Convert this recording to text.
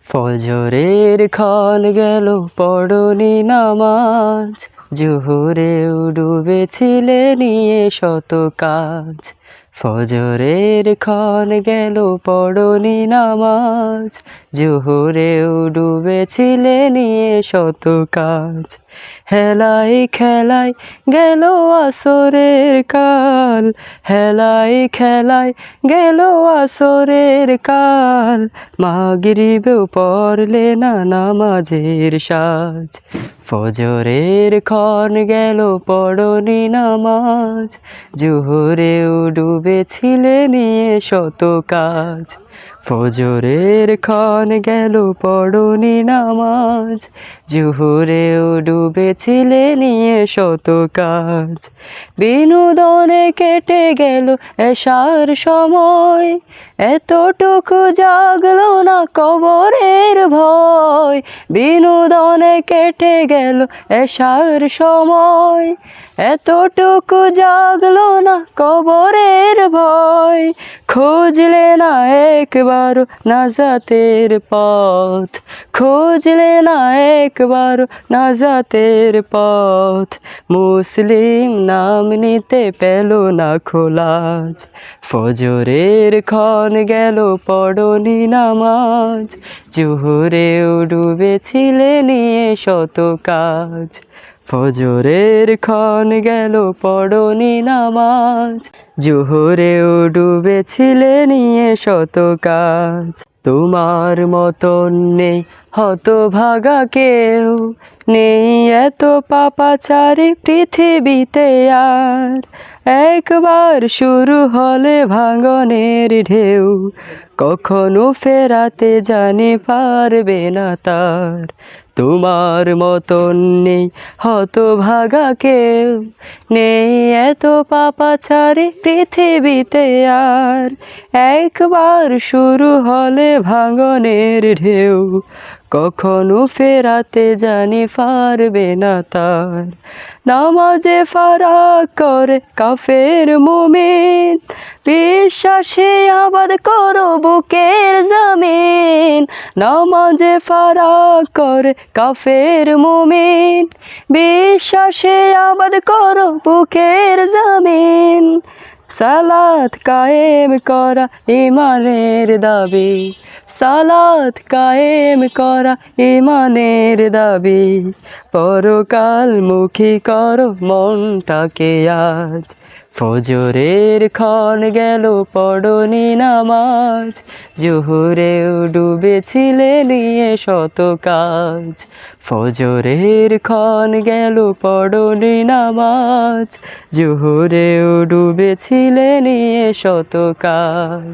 ফজরের ক্ষণ গেল পড়নি নামাজ, জোহরেও ডুবেছিলে নিয়ে শত কাজ। ফজরের ক্ষণ গেল পড়নি নামাজ, জোহরেও ডুবেছিলে নিয়ে শত কাজ। হেলাই খেলাই গেল আসরের কাল, হেলাই খেলাই গেল আসরের কাল। মাগরিবেও পড়লে না নামাজের সাজ। ফজরের ক্ষণ গেল পড়নি নামাজ, জোহরেও ডুবেছিলে নিয়ে শত কাজ। ফজরের ক্ষণ গেল পড়নি নামাজ, জোহরেও ডুবেছিলে নিয়ে শত কাজ। বিনোদনে কেটে গেল এশার সময়, এতটুকু জাগলো না কবরের ভয়। বিনোদনে কেটে গেল এশার সময়, এতটুকু জাগলো না কবরের ভয়। খুঁজলে না একবার নাজাতের পথ, খুঁজলে না একবার নাজাতের পথ। মুসলিম নাম নিতে পেল না খোলাজ। ফজরের ক্ষণ গেল পড়নি নামাজ, জোহরেও ডুবেছিলে নিয়ে শত কাজ। ফজরের ক্ষণ গেল পড়নি নামাজ, জোহরেও ডুবেছিলে নিয়ে শত কাজ। তোমার মতন নেই হতভাগা কেউ, নেই এত পাপাচারী পৃথিবীতে আর। একবার শুরু হলে ভাঙনের ঢেউ, কখনো ফেরাতে জানে পারবে না তার। তোমার মতন নেই হতভাগা কেউ, নেই এত পাপাচারী পৃথিবীতে আর। একবার শুরু হলে ভাঙনের ঢেউ, কখনো ফেরাতে জানি পারবে না তার। নামাজে ফারাক করে কাফের মুমিন, বিশ্বাসে আবাদ করো বুকের জমিন। নামাজে ফারাক করে কাফের মুমিন, বিশ্বাসে আবাদ করো বুকের জমিন। সালাত কায়েম করা ইমানের দাবি, সালাত কায়েম করা ইমানের দাবি। পরকালমুখী করো মনটাকে আজ। ফজরের ক্ষণ গেল পড়নি নামাজ, জোহরেও ডুবেছিলে নিয়ে শত কাজ। ফজরের ক্ষণ গেল পড়নি নামাজ, জোহরেও ডুবেছিলে নিয়ে শত কাজ।